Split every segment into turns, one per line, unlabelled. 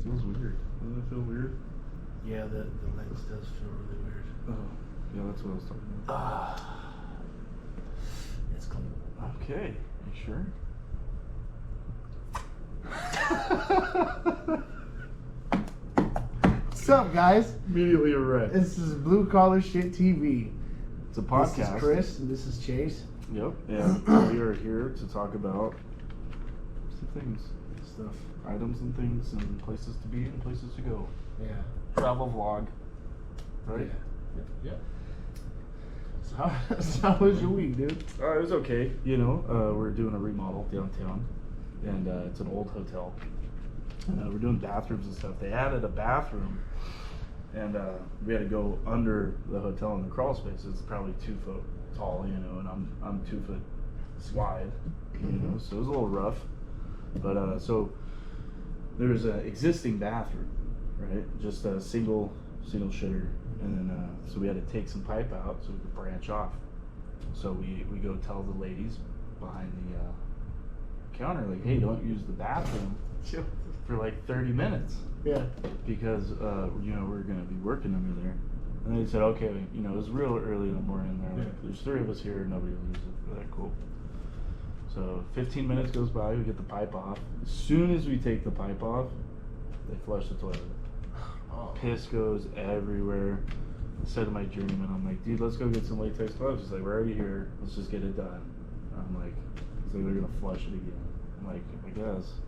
feels weird. Doesn't it feel weird?
Yeah, the lens does feel really weird.
Oh, yeah, that's what I was talking about.
It's clean.
Okay, you sure?
What's up, guys?
Immediately erect.
This is Blue Collar Shit TV.
It's a podcast.
This is Chris, and this is Chase.
Yep, and we are here to talk about some things.
Stuff.
Items and things and places to be and places to go.
Yeah.
Travel vlog. Right?
Yeah. So how was your week, dude?
It was okay. You know, we're doing a remodel downtown, and it's an old hotel. We're doing bathrooms and stuff. They added a bathroom, and we had to go under the hotel in the crawl space. It's probably 2 foot tall, you know, and I'm 2 foot wide, you know, so it was a little rough. But so there's an existing bathroom, right? Just a single shitter, and then so we had to take some pipe out so we could branch off. So we go tell the ladies behind the counter, like, hey, don't use the bathroom for like 30 minutes.
Yeah.
Because you know, we're gonna be working under there. And they said, okay, you know, it was real early in the morning. They're like, there's 3 of us here, nobody will use it. We're like, cool. So 15 minutes goes by, we get the pipe off. As soon as we take the pipe off, they flush the toilet.
Oh.
Piss goes everywhere. I said to my journeyman, I'm like, dude, let's go get some latex gloves. He's like, we're already here. Let's just get it done. I'm like, he's like, they're gonna flush it again. I'm like, I guess.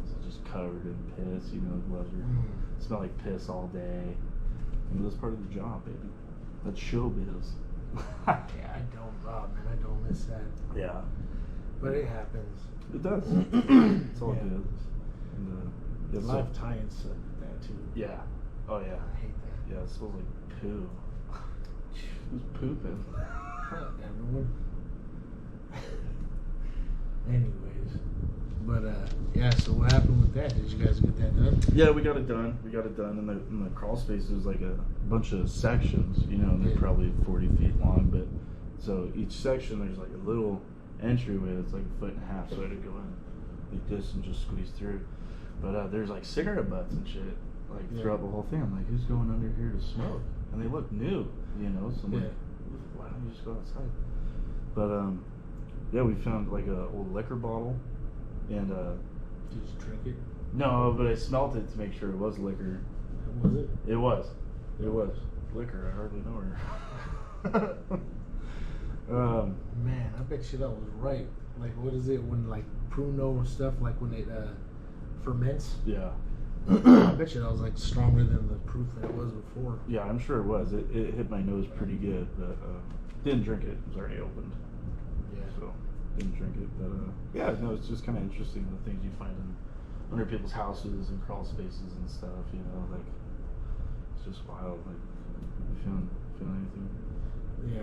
It's just covered in piss, you know, the gloves smell like piss all day. You know, that's part of the job, baby. That's showbiz.
Yeah, I don't miss that.
Yeah.
But it happens.
It does. It's all good. And,
A lot of tie-ins suck with that too.
Yeah. Oh yeah.
I hate that.
Yeah, it smells like poo. Who's pooping?
Everyone. Anyways, but yeah. So what happened with that? Did you guys get that done?
Yeah, we got it done. We got it done. In the crawl space, there's like a bunch of sections. You know, and they're probably 40 feet long. But so each section, there's like a little entryway that's like 1.5 feet, so I had to go in like this and just squeeze through. But there's like cigarette butts and shit like throughout the whole thing. I'm like, who's going under here to smoke? And they look new, you know. So I'm like, why don't you just go outside? But yeah, we found like a old liquor bottle, and
did you drink it?
No, but I smelt it to make sure it was liquor.
Was it?
It was. It was liquor. I hardly know her.
Man, I bet you that was right. Like, what is it when like pruno stuff, like when it ferments?
Yeah.
I bet you that was like stronger than the proof that it was before.
Yeah, I'm sure it was. It hit my nose pretty good, but didn't drink it. It was already opened.
Yeah.
So didn't drink it, but yeah, no, it's just kind of interesting the things you find under people's houses and crawl spaces and stuff. You know, like it's just wild. Like, you found anything?
Yeah,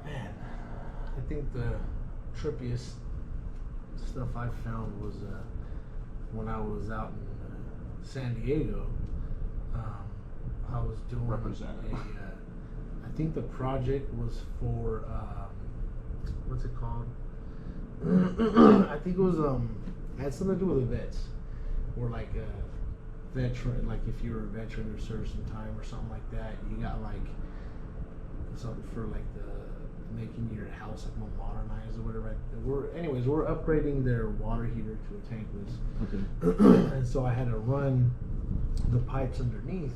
man, I think the trippiest stuff I found was when I was out in San Diego. I was doing I think the project was for what's it called? I think it was it had something to do with the vets, or like a veteran, like if you were a veteran or served some time or something like that, you got like something for like the making your house like more modernized or whatever. We're upgrading their water heater to a tankless.
Okay.
And so I had to run the pipes underneath,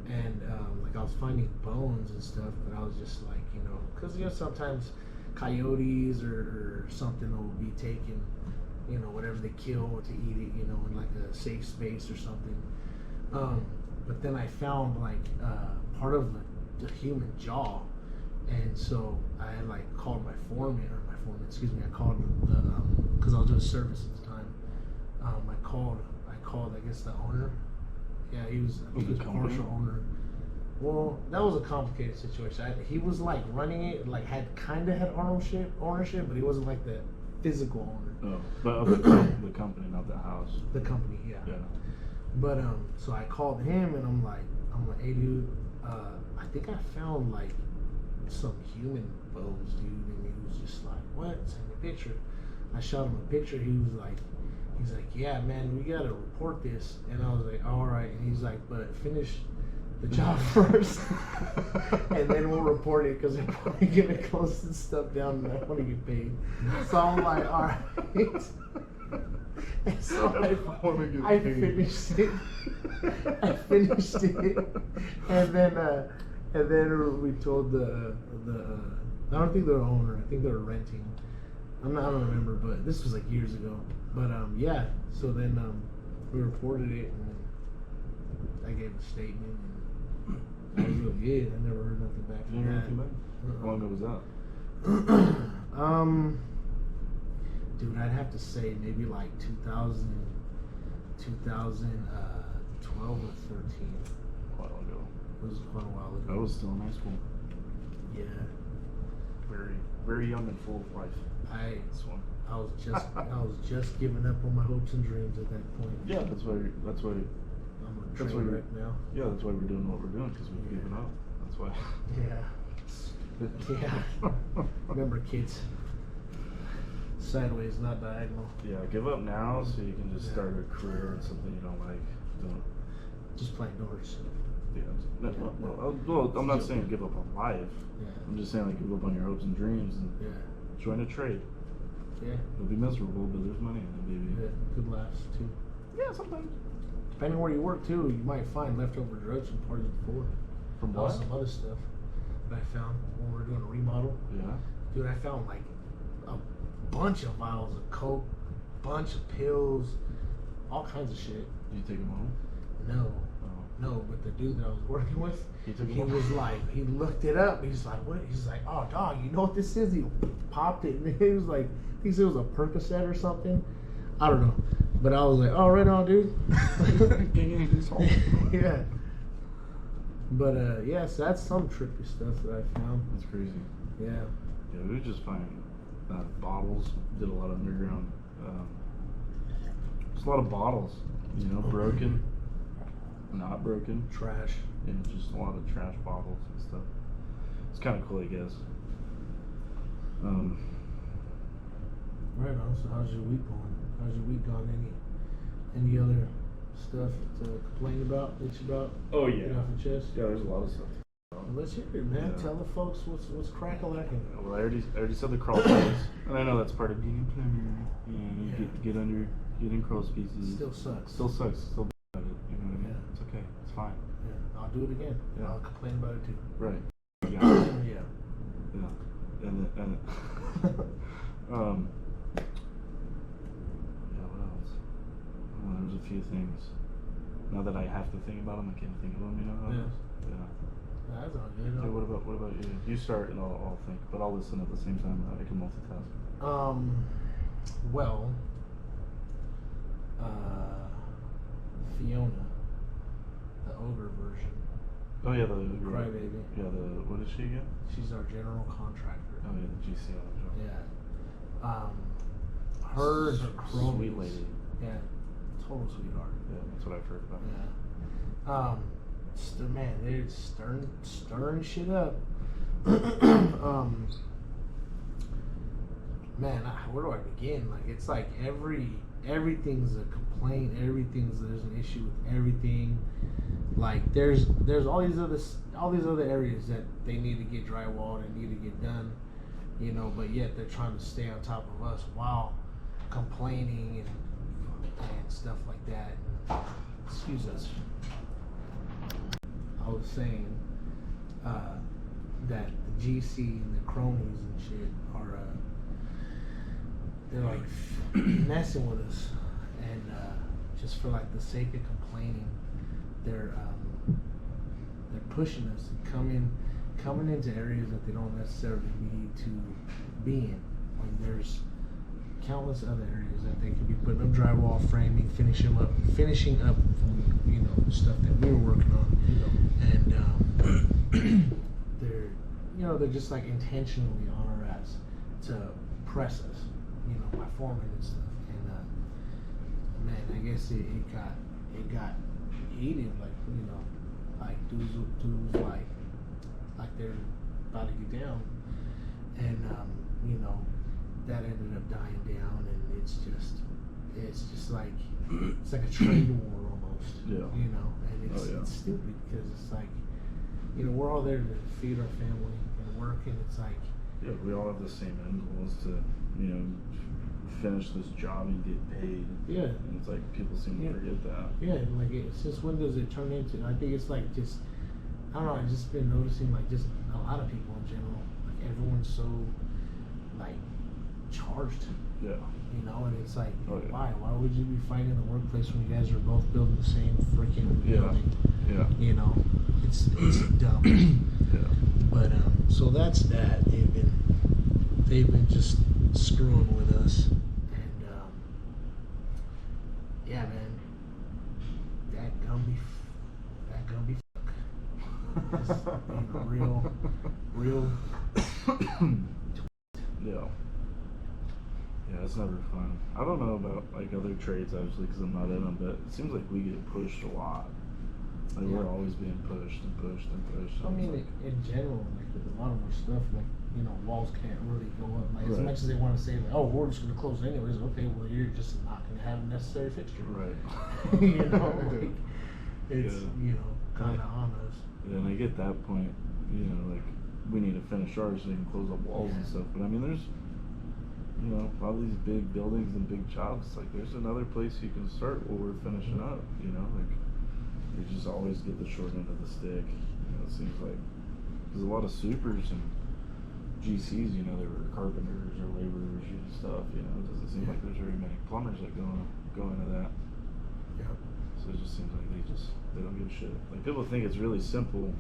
and like I was finding bones and stuff, but I was just like, you know, because you know sometimes coyotes or something will be taking, you know, whatever they kill to eat it, you know, in like a safe space or something. But then I found like part of the human jaw. And so I had like called I called the because I was doing service at the time. I called I guess the owner. Yeah, he was a partial owner. Well, that was a complicated situation. He was like running it, like had ownership, but he wasn't like the physical owner.
Oh, but of the company, not the house.
The company, yeah.
Yeah.
But so I called him and I'm like, hey dude, I think I found like some human bones, dude. And he was just like, what? Send me a picture. I shot him a picture. He was like, he's like, yeah, man, we gotta report this. And I was like, all right. And he's like, but finish the job first, and then we'll report it because they're probably gonna close this stuff down and I want to get paid. So I'm like, all right. And so I finished it. I finished it, and then we told the I don't think they're the owner. I think they're renting. I don't remember, but this was like years ago. But yeah. So then we reported it, and I gave a statement. And that was really good. I never heard nothing back from that.
How long ago was that?
Dude, I'd have to say maybe like 2012 or 13.
A while ago.
It was quite a while ago.
I was still in high school.
Yeah.
Very, very young and full of life.
I was just giving up on my hopes and dreams at that point.
Yeah, that's why.
I'm a train wreck now.
Yeah, that's why we're doing what we're doing, because we've given up. That's why.
Yeah. Yeah. Remember, kids. Sideways, not diagonal.
Yeah, give up now so you can just start a career in something you don't like.
Just playing doors.
Yeah. Well, I'm not saying give up on life.
Yeah.
I'm just saying like give up on your hopes and dreams and join a trade.
Yeah.
It'll be miserable, but there's money in it, baby.
Yeah. Good laughs too.
Yeah, sometimes.
Depending where you work too, you might find leftover drugs from parties before.
From what?
Some other stuff that I found when we were doing a remodel.
Yeah.
Dude, I found like a bunch of vials of coke, bunch of pills, all kinds of shit.
Did you take them home?
No.
Oh.
No, but the dude that I was working with, he was like, he looked it up. He's like, what? He's like, oh, dog, you know what this is? He popped it, and he was like, he said it was a Percocet or something. I don't know. But I was like, oh, right on, dude. Yeah. But, yeah, so that's some trippy stuff that I found.
That's crazy.
Yeah.
Yeah, we were just finding bottles. Did a lot of underground. Just a lot of bottles, you know, broken, not broken.
Trash.
Yeah, just a lot of trash bottles and stuff. It's kind of cool, I guess.
Right on. So how's your week going? How's your week gone? Any other stuff to complain about, bitch about?
Oh yeah.
Get off your chest?
Yeah, there's a lot of stuff.
Let's hear it, man.
Yeah.
Tell the folks what's crack-a-lacking.
Well, I already said the crawl space, and I know that's part of being a plumber. You know, get in crawl spaces.
Still sucks.
Still sucks. Still bad at it. You know what I mean?
Yeah.
It's okay. It's fine.
Yeah. I'll do it again.
Yeah.
I'll complain about it too.
Right.
Yeah.
Yeah. And yeah. What else? Well, there's a few things. Now that I have to think about them, I can't think of them. You know?
Yeah.
Yeah.
That's all good.
Okay, what about you? You start and I'll think, but I'll listen at the same time. I can multitask.
Well, Fiona, the ogre version.
Oh yeah, the
Crybaby.
Yeah, what is she again?
She's our general contractor.
Oh yeah, the GCL job.
Yeah. Her and her cronies.
Sweet lady.
Yeah. Total sweetheart.
Yeah, that's what I've heard about.
Yeah. Man, they're stirring shit up. Man, where do I begin? Like, it's like everything's a complaint. There's an issue with everything. Like, there's all these other areas that they need to get drywalled and need to get done, you know. But yet they're trying to stay on top of us while complaining and stuff like that. Excuse us. I was saying that the GC and the cronies and shit are they're like messing with us, and just for like the sake of complaining, they're pushing us and coming into areas that they don't necessarily need to be in. When there's countless other areas that they could be putting up drywall, framing, finishing up from, you know, stuff that we were working on, and they're just like intentionally on our ass to press us, you know, by foreman and stuff. And man, I guess it got heated, like, you know, like dudes like they're about to get down, and you know, that ended up dying down, and it's just it's like a trade war almost.
Yeah.
You know, and it's stupid because it's like, you know, we're all there to feed our family and work, and it's like.
Yeah, we all have the same end goals to, you know, finish this job and get paid.
Yeah.
And it's like people seem to forget that.
Yeah, like it's just when does it turn into? I think it's like just, I don't know. I've just been noticing like just a lot of people in general, like everyone's so like charged.
Yeah.
You know, and it's like,
Oh, yeah.
why would you be fighting in the workplace when you guys are both building the same freaking building?
Yeah.
You know, it's dumb.
Yeah.
But so that's that. They've been just screwing with us, and yeah, man, that gumby fuck. Real.
Yeah. Yeah, it's never fun. I don't know about like other trades obviously because I'm not in them, but it seems like we get pushed a lot. Like we're always being pushed and pushed and pushed.
I mean, in general, like with a lot of our stuff, like, you know, walls can't really go up. Like as much as they want to say, like, oh, we're just going to close anyways. Okay, well, you're just not going to have a necessary fixture.
Right.
You know, like it's you know kind of on us.
Yeah, and I get that point. You know, like we need to finish ours so we can close up walls and stuff. But I mean, there's, you know, all these big buildings and big jobs. Like there's another place you can start while we're finishing up. You know, like. You just always get the short end of the stick. You know, it seems like there's a lot of supers and GCs. You know, they were carpenters or laborers and stuff. You know, it doesn't seem like there's very many plumbers that go into that.
Yeah.
So it just seems like they don't give a shit. Like people think it's really simple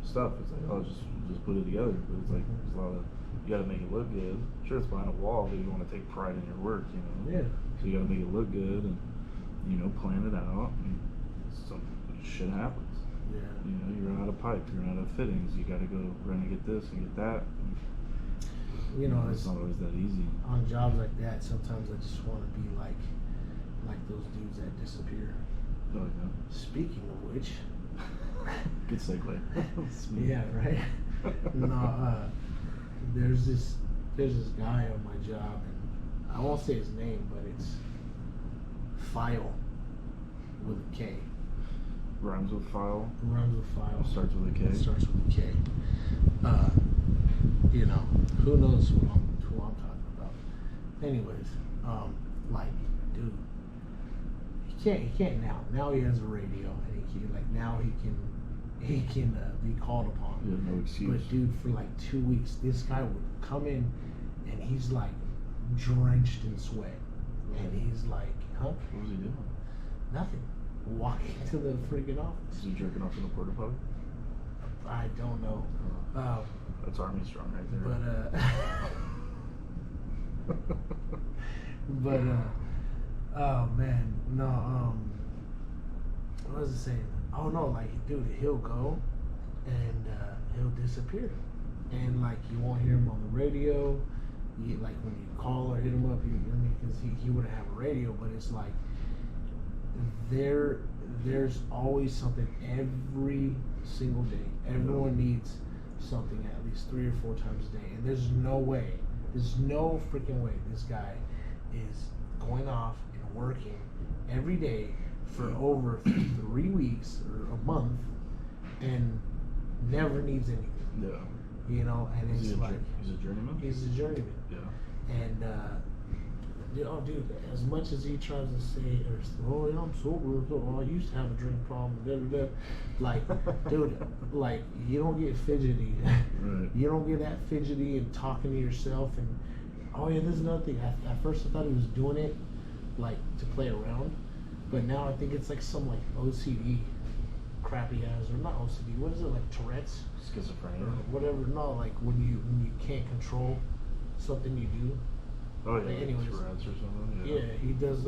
stuff. It's like, oh, just put it together. But it's like there's a lot of, you got to make it look good. Sure, it's behind a wall, but you want to take pride in your work. You know.
Yeah.
So you got to make it look good and, you know, plan it out. And some shit happens.
Yeah.
You know, you run out of pipe, you run out of fittings, you gotta go run and get this and get that.
You know,
it's not always that easy.
On jobs like that, sometimes I just want to be like those dudes that disappear.
Oh yeah.
Speaking of which.
Good segue.
Yeah, right. No, there's this guy on my job, and I won't say his name, but it's File with a K.
Rhymes with file.
Rhymes with file.
Starts with a K.
Starts with a K. You know, who knows who I'm talking about. Anyways, like, dude, he can't now. Now he has a radio, and he can be called upon.
Yeah, no excuse.
But dude, for like 2 weeks, this guy would come in, and he's like drenched in sweat, and he's like, huh?
What was he doing?
Nothing. Walking to the freaking office.
Is he jerking off in the porta potty?
I don't know.
That's Army strong right there.
But oh man, no. What was I saying? Oh no, like dude, he'll go and he'll disappear, and like you won't hear him on the radio. Like when you call or hit him up, because he wouldn't have a radio, but it's like. There's always something every single day. Everyone needs something at least 3 or 4 times a day, and there's no freaking way this guy is going off and working every day for over 3 weeks or a month and never needs anything.
Yeah.
You know, and
He's
it's like
he's a journeyman.
He's a journeyman.
Yeah.
And oh, dude, as much as he tries to say, oh, yeah, I'm sober, oh, I used to have a drink problem, like, dude, like, you don't get fidgety.
Right.
You don't get that fidgety and talking to yourself and, oh, yeah, this is another thing. At first I thought he was doing it, like, to play around, but now I think it's like some, like, OCD crap he has, or not OCD, what is it, like Tourette's?
Schizophrenia.
Or whatever, no, like, when you can't control something you do.
Oh yeah,
like, anyways,
Tourette's or something. Yeah.
He does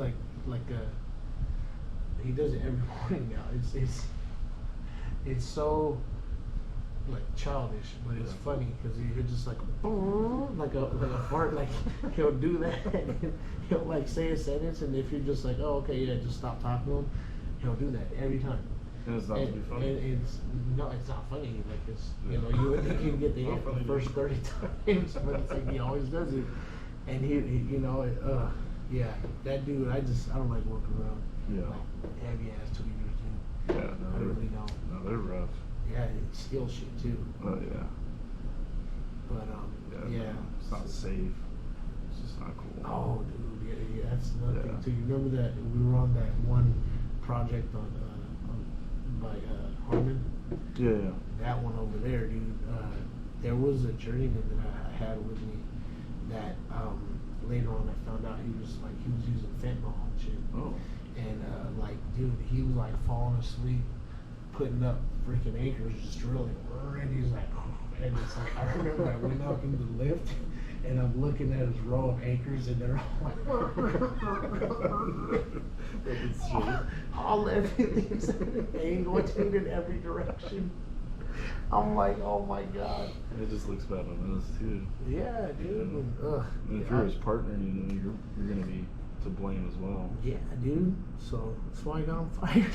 he does it every morning now. It's so like childish, but it's funny because he'll just like a fart, like he'll do that. And he'll like say a sentence, and if you're just like, oh okay, yeah, just stop talking to him, he'll do that every time.
And it's not to be funny.
It's not funny. Like it's you know you would think he'd get the hit the first 30 times, but it's like he always does it. And he you know, Yeah, that dude, I don't like working around
Yeah.
like heavy ass tweakers, dude.
Yeah, no,
I really don't.
No, they're rough.
Yeah, it steals shit too.
Oh yeah.
But yeah.
No, it's not safe. It's just not cool.
Oh, dude, yeah, that's another
Yeah.
thing too. You remember that we were on that one project by Harmon?
Yeah.
That one over there, dude. There was a journeyman that I had with me that later on I found out he was using fentanyl and shit.
Oh.
And like, dude, he was like falling asleep, putting up freaking acres, just drilling. And he's like, and it's like, I remember I went up in the lift and I'm looking at his row of acres and they're all everything's going in every direction. I'm like, oh my god.
It just looks bad on us too.
Yeah, dude.
And if you're his partner, you know you're gonna be to blame as well.
Yeah, dude. So that's why I got him fired.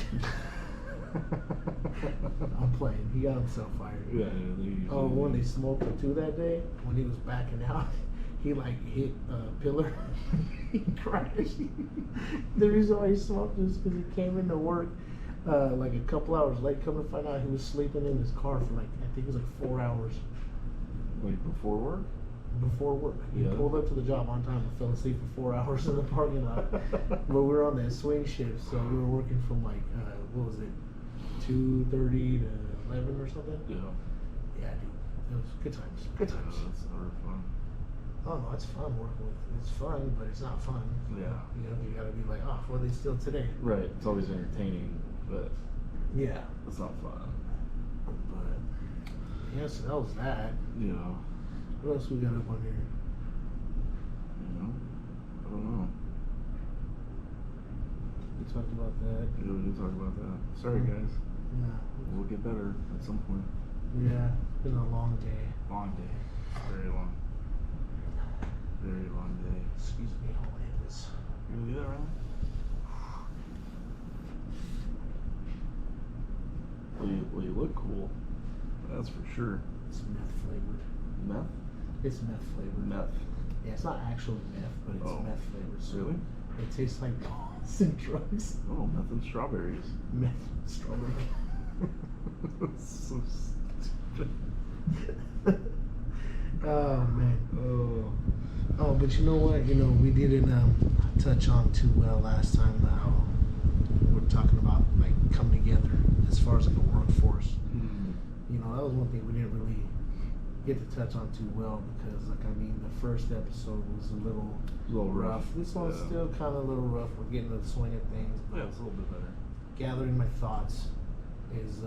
I'm playing. He got himself fired.
Yeah, they usually
when they smoked him too that day, when he was backing out, he like hit a pillar. He crashed. The reason why he smoked is because he came into work like a couple hours late. Come to find out, he was sleeping in his car for like, I think it was like 4 hours.
Like before work?
Before work. He pulled up to the job on time and fell asleep for 4 hours in the parking lot. But we were on that swing shift, so we were working from like, what was it, 2:30 to 11 or something?
Yeah.
Yeah, dude. It was good times. Good times.
Yeah, that's never fun.
Oh no, it's fun working with. It's fun, but it's not fun.
Yeah.
You know, you gotta be like, oh, what are they still today?
Right. It's always entertaining, but
Yeah.
it's not fun.
But yeah, so that was that.
You know.
What else we got up on here?
You know. I don't know.
We talked about that.
Yeah, we did talk about that. Sorry, guys.
Yeah.
We'll get better at some point.
Yeah. It's been a long day.
Long day. Very long. Very long day.
Excuse me, hold on this.
You gonna do that, Ryan? Well, you look cool. That's for sure.
It's meth flavored.
Meth?
It's meth flavored.
Meth.
Yeah, it's not actually meth, but it's meth flavored. So
Really?
it tastes like balls and drugs.
Oh, meth and strawberries.
Meth strawberry.
So stupid.
Oh man.
Oh.
Oh, but you know what? You know, we didn't touch on too well last time how we're talking about like coming together as far as like a workforce.
Mm.
You know, that was one thing we didn't really get to touch on too well because, like, I mean, the first episode was a little rough. This one's still kind of a little rough. We're getting to the swing of things.
Yeah, it's a little bit better.
Gathering my thoughts is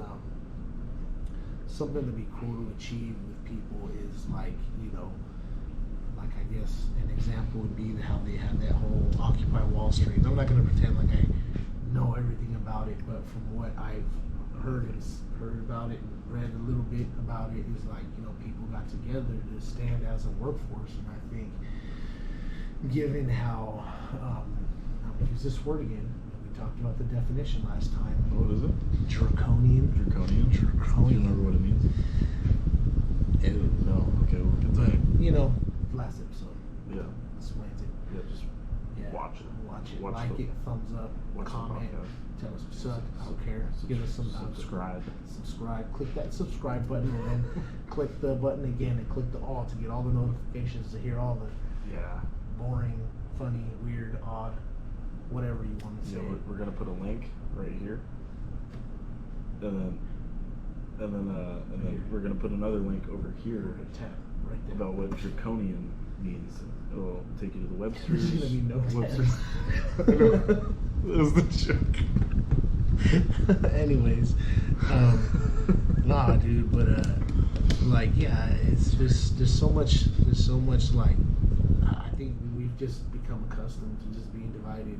something to be cool to achieve with people is like, you know, like I guess an example would be how they had that whole Occupy Wall Street. I'm not going to pretend like I know everything about it, but from what I've heard about it and read a little bit about it is like, you know, people got together to stand as a workforce. And I think given how, I'm going to use this word again, we talked about the definition last time.
What is it?
Draconian.
Draconian? Do you remember what it means?
Ew.
No. Okay, we'll get
But,
that.
you know, last episode
Yeah.
explains it.
Yeah, just
Yeah.
watch it.
Watch it.
Watch
like
the-
it. Thumbs up.
watch the
Comment.
podcast.
Tell us we suck. I don't care. Give us some
subscribe.
Subscribe. Click that subscribe button and then click the button again and click the all to get all the notifications to hear all the
Yeah.
boring, funny, weird, odd, whatever you want to say.
Yeah, we're gonna put a link right here, and then we're gonna put another link over here
Tap right there.
about what draconian means. It'll take you to the Webster's.
There's gonna be no
Webster's. I know. That was the joke.
Anyways, nah, dude, but like, yeah, it's just there's so much like I think we've just become accustomed to just being divided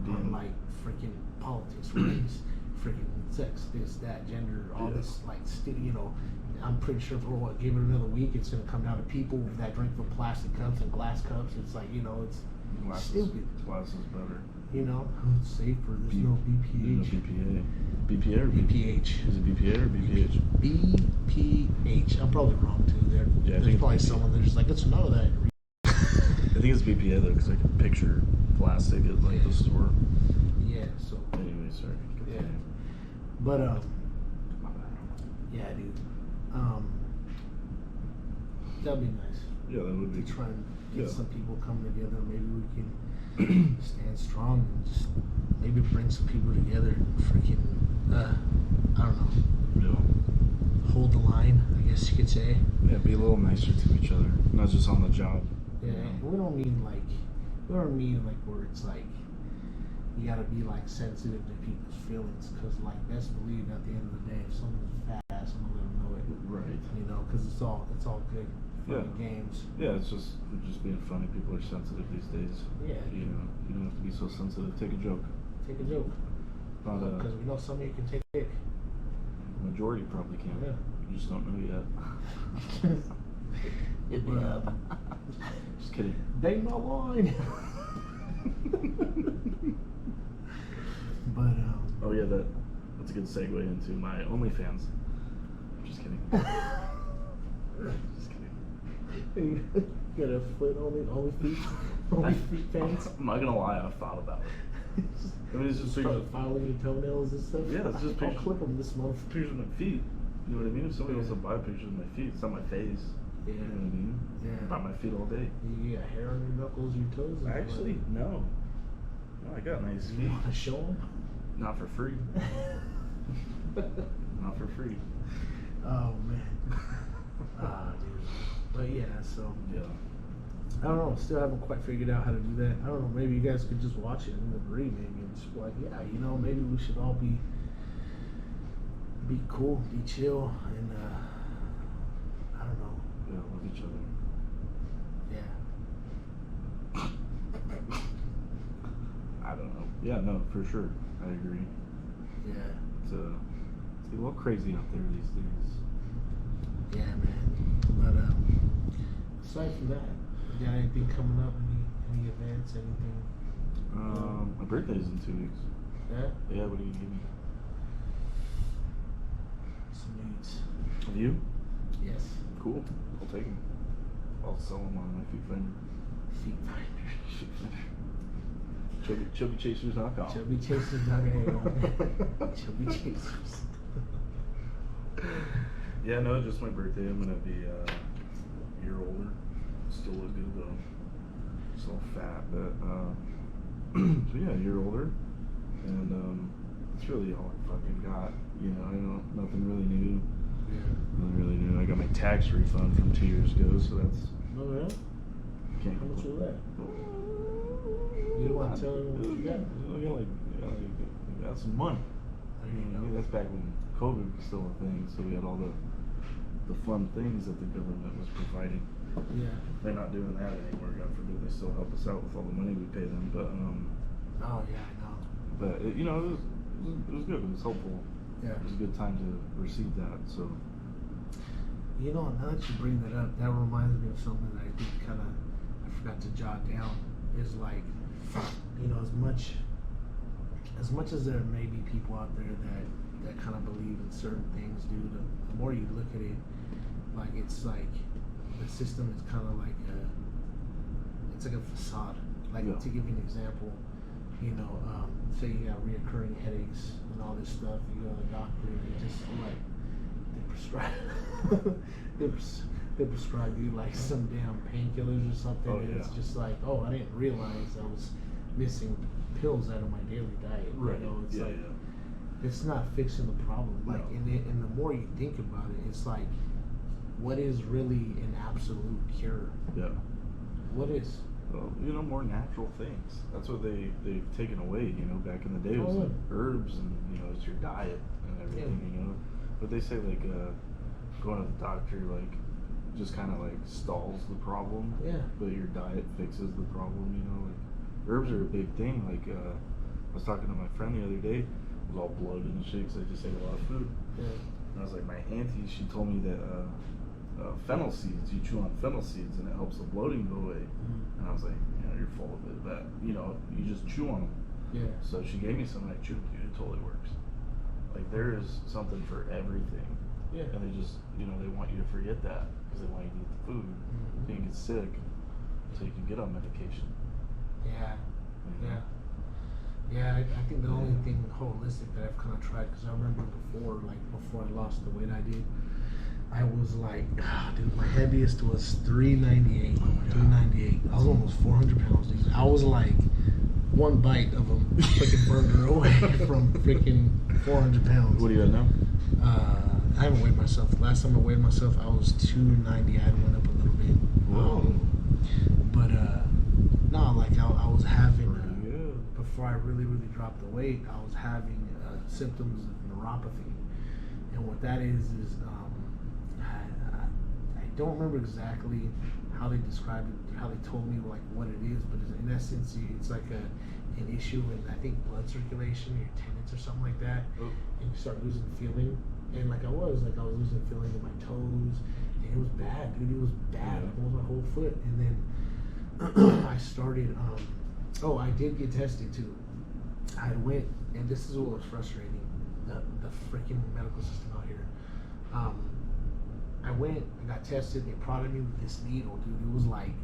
on like freaking politics, race, freaking sex, this, that, gender, all this like you know. I'm pretty sure for what, give it another week, it's gonna come down to people that drink from plastic cups and glass cups. It's like, you know, it's stupid.
Glass is better.
You know, it's safer. There's no BPH.
There's no BPA. BPA or
BPH.
Is it BPA or BPH?
BPH. I'm probably wrong too.
Yeah, I
There's
think
probably
it's
someone that's just like, it's none of that.
I think it's BPA though, because I can picture plastic at like the store.
Yeah. So.
Anyway, sorry.
Yeah. But yeah, dude. That'd be nice.
Yeah, that would be.
To try and get
Yeah.
some people come together. Maybe we can stand strong and just maybe bring some people together. Freaking, I don't know.
Yeah.
Hold the line, I guess you could say.
Yeah, be a little nicer to each other, not just on the job.
Yeah, we don't mean like where it's like you gotta be like sensitive to people's feelings, because like best believe at the end of the day, if someone's fast, I'm gonna let them know it.
Right.
You know, because it's all good. Funny games.
Yeah, it's just being funny. People are sensitive these days.
Yeah.
You know, you don't have to be so sensitive. Take a joke.
Take a joke.
Not
Because we know some of you can take it.
Majority probably can.
Yeah.
You just don't know yet.
Hit me up.
Just kidding.
Bang my line. But
oh yeah, that's a good segue into my OnlyFans. Just kidding. Just kidding.
You got a foot only feet fans.
I'm not gonna lie, I've thought about it. I mean, it's just
Start
pictures.
filing your toenails and stuff.
Yeah, it's just
I'll
pictures.
clip them this month.
Pictures of my feet. You know what I mean? If somebody wants to buy pictures of my feet, it's not my face.
Yeah.
You know what I mean?
Yeah.
Buy my feet all day.
You got hair on your knuckles, your toes. And
Actually, no. No, I got nice
you
feet.
want to show them?
Not for free. Not for free.
Oh man. Dude. But yeah, so
Yeah.
I don't know. Still haven't quite figured out how to do that. I don't know. Maybe you guys could just watch it and agree, maybe, and just be like, yeah, you know, maybe we should all be cool, be chill, and I don't know.
Yeah, love each other.
Yeah.
I don't know. Yeah, no, for sure. I agree.
Yeah.
It's a little crazy out there these days.
Yeah, man. But aside from that, you got anything coming up? Any events? Anything?
My birthday's in 2 weeks.
Yeah.
Yeah, what are you gonna give me?
Some nudes.
Of you?
Yes.
Cool. I'll take them. I'll sell them on my feet finder.
Feet finder.
Feet finder. ChubbyChasers.com.
ChubbyChasers.com. Chubby Chasers.
Yeah, no, just my birthday. I'm gonna be a year older. Still look good though. Still fat, but so yeah, a year older, and that's really all I fucking got. You know, I don't nothing really new.
Yeah.
Nothing really new. I got my tax refund from 2 years ago, so that's
Oh yeah.
can't.
How much was that? You don't want to tell them what you got?
I got some money.
There you go.
That's back when COVID was still a thing, so we had all the fun things that the government was providing.
Yeah.
They're not doing that anymore. God forbid. They still help us out with all the money we pay them, but
Oh yeah, I know.
but it, you know, it was good. It was helpful.
Yeah.
It was a good time to receive that. So
You know, now that you bring that up, that reminds me of something that I did I forgot to jot down. Is like, you know, as much as there may be people out there that kind of believe in certain things, dude, the more you look at it, like it's like the system is kind of like it's like a facade. Like
Yeah.
to give you an example, you know, say you got reoccurring headaches and all this stuff, you go to the doctor and they just like they prescribe they prescribe you like some damn painkillers or something,
Oh,
and
yeah.
it's just like, oh, I didn't realize I was missing pills out of my daily diet.
right,
You know, it's
yeah,
like
yeah.
it's not fixing the problem. Like,
No.
and the more you think about it, it's like, what is really an absolute cure?
Yeah.
What is?
Well, you know, more natural things. That's what they've taken away. You know, back in the day, it was
Oh,
like herbs and you know, it's your diet and everything.
Yeah.
You know, but they say like going to the doctor like just kind of like stalls the problem.
Yeah.
But your diet fixes the problem. You know, like herbs are a big thing. Like I was talking to my friend the other day. I was all bloated and shit because I just ate a lot of food.
Yeah.
And I was like, my auntie, she told me that fennel seeds, you chew on fennel seeds and it helps the bloating go away.
Mhm.
And I was like, you know, you're full of it, but you know, you just chew on them.
Yeah.
So she gave me some and I chewed, dude, it totally works. Like there is something for everything.
Yeah.
And they just, you know, they want you to forget that because they want you to eat the food.
Mhm.
So you can get sick so you can get on medication.
Yeah. Yeah. Yeah, I think the only thing holistic that I've kind of tried, because I remember before I lost the weight I did, I was like, dude, my heaviest was 398. 398. I was almost 400 pounds, dude. I was like one bite of a freaking burger away from freaking 400 pounds.
What do you got now?
I haven't weighed myself. Last time I weighed myself, I was 290. I had went up a little bit.
Whoa.
But no, like I was having before I really dropped the weight, I was having symptoms of neuropathy, and what that is I don't remember exactly how they described it, how they told me like what it is, but in essence, it's like an issue in I think blood circulation, your tendons or something like that, and you start losing feeling, and I was losing feeling in my toes, and it was bad, dude. It was bad. It was my whole foot, and then I started. I did get tested too. I went, and this is what was frustrating, the freaking medical system out here. I went, I got tested, they prodded me with this needle, dude. It was like,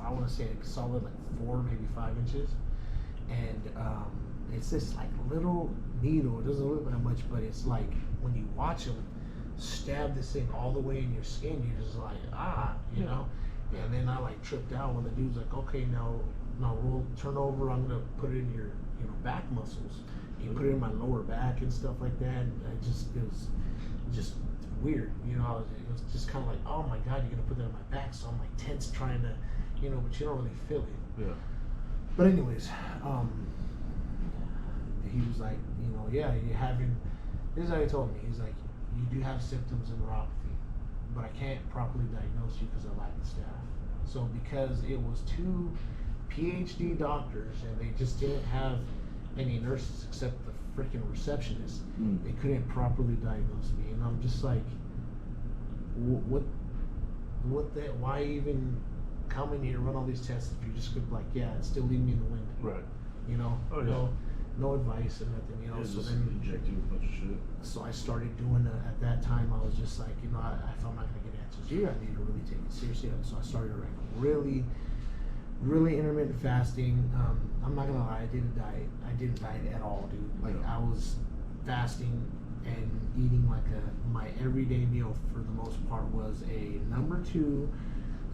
I want to say a solid like 4, maybe 5 inches. And it's this like little needle. It doesn't look that much, but it's like when you watch them stab this thing all the way in your skin, you're just like, you know? And then I like tripped out when the dude's like, okay, now roll, turn over. I'm gonna put it in your, back muscles. He put it in my lower back and stuff like that. It was just weird, it was just kind of like, oh my god, you're gonna put that on my back. So I'm like tense, trying to, but you don't really feel it. Yeah. But anyways, he was like, yeah, you're having. This is how he told me. He's like, you do have symptoms of neuropathy, but I can't properly diagnose you because I lack the staff. So because it was 2 PhD doctors and they just didn't have any nurses except the freaking receptionist, they couldn't properly diagnose me. And I'm just like, what that? Why even come in here and run all these tests if you just could it's still leaving me in the wind? Right. No advice and nothing. So then
inject you with a bunch of shit.
So I started doing at that time. I was just like, I thought I'm not gonna get answers here. I need to really take it seriously. So I started really intermittent fasting. I'm not gonna lie, I didn't diet. I didn't diet at all, dude. I was fasting and eating my everyday meal for the most part was a number 2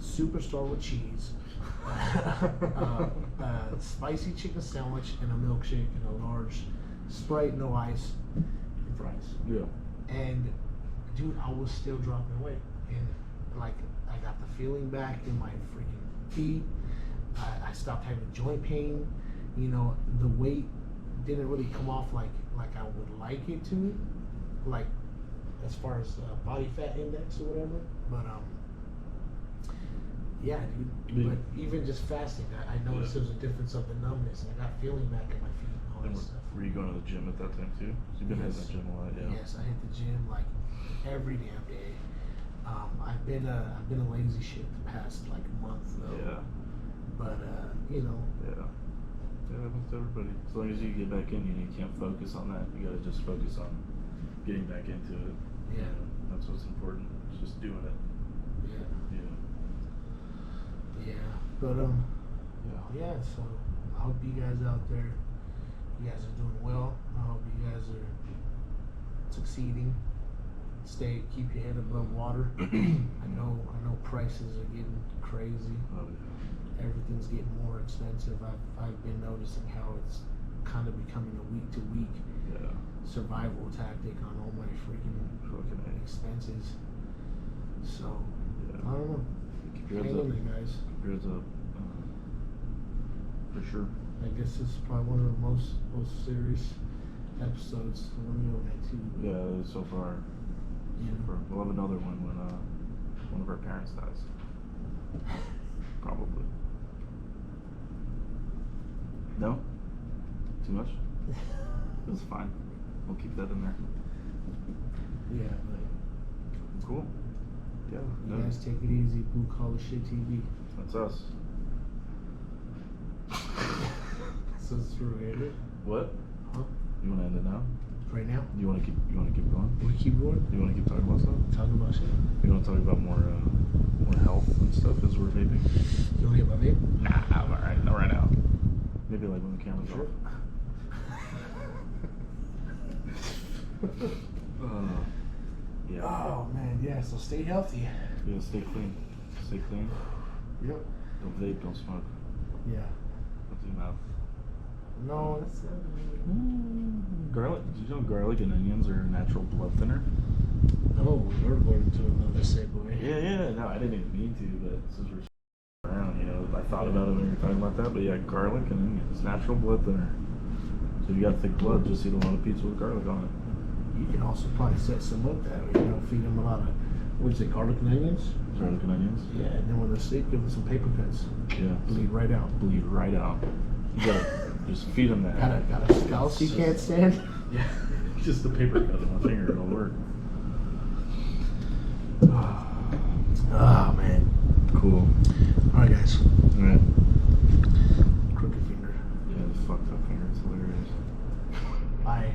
superstar with cheese, spicy chicken sandwich, and a milkshake, and a large Sprite, no ice, and fries. Yeah. And dude, I was still dropping weight, and I got the feeling back in my freaking feet. I stopped having joint pain. The weight didn't really come off like I would like it to, as far as body fat index or whatever. But yeah, dude. But even just fasting, I noticed there was a difference of the numbness, and I got feeling back in my feet and all that stuff.
Were you going to the gym at that time too? You've been hitting the gym a lot, yeah.
Yes, I hit the gym every damn day. I've been a lazy shit the past month though. Yeah. But Yeah.
Yeah, that happens to everybody. As long as you get back in, you can't focus on that. You gotta just focus on getting back into it.
Yeah.
That's what's important. It's just doing it.
Yeah. Yeah. But yeah, so I hope you guys out there, you guys are doing well. I hope you guys are succeeding. Keep your head above water. I know prices are getting crazy.
Oh, yeah.
Everything's getting more expensive. I've been noticing how it's kind of becoming a week to week survival tactic on all my freaking expenses. So I don't know. Hang in there, guys.
Keep up. For sure.
I guess this is probably one of the most serious episodes we've had too.
Yeah, so far.
Yeah.
We'll have another one when one of our parents dies. Probably. No? Too much? It's fine. We'll keep that in there.
Yeah, but
cool. Yeah.
You guys take it easy. Blue Collar Shit TV.
That's us.
So it's true, ain't it?
What?
Huh?
You want to end it now?
Right now?
You want to keep going?
We keep going?
You want to keep talking about stuff?
Talking about shit.
You want to talk about more health and stuff as we're vaping?
You want to hear about vape?
Nah, I'm alright. Not right now. Maybe like when the camera's
Sure.
off. Yeah.
Oh man, yeah. So stay healthy.
Yeah, stay clean. Stay clean.
Yep.
Don't vape, don't smoke.
Yeah.
Don't do mouth.
No, that's
Garlic. Did you know garlic and onions are a natural blood thinner?
Oh, we're going to another segue.
Yeah. No, I didn't even mean to, but since we're around, I thought about it when you were talking about that. But yeah, garlic and onions, natural blood thinner. So if you got thick blood, just eat a lot of pizza with garlic on it.
You can also probably set some up that way. Feed them a lot of, what is it, garlic and onions?
Garlic and onions.
Yeah, and then when they're asleep, give them some paper cuts.
Yeah.
Bleed right out.
Bleed right out. You gotta just feed them that.
Got a scalp you can't stand?
Yeah. Just a paper cut on my finger, it'll work.
Oh man.
Cool.
All right, guys.
All right.
Crooked finger.
Yeah, this fucked up finger. It's hilarious.
Bye.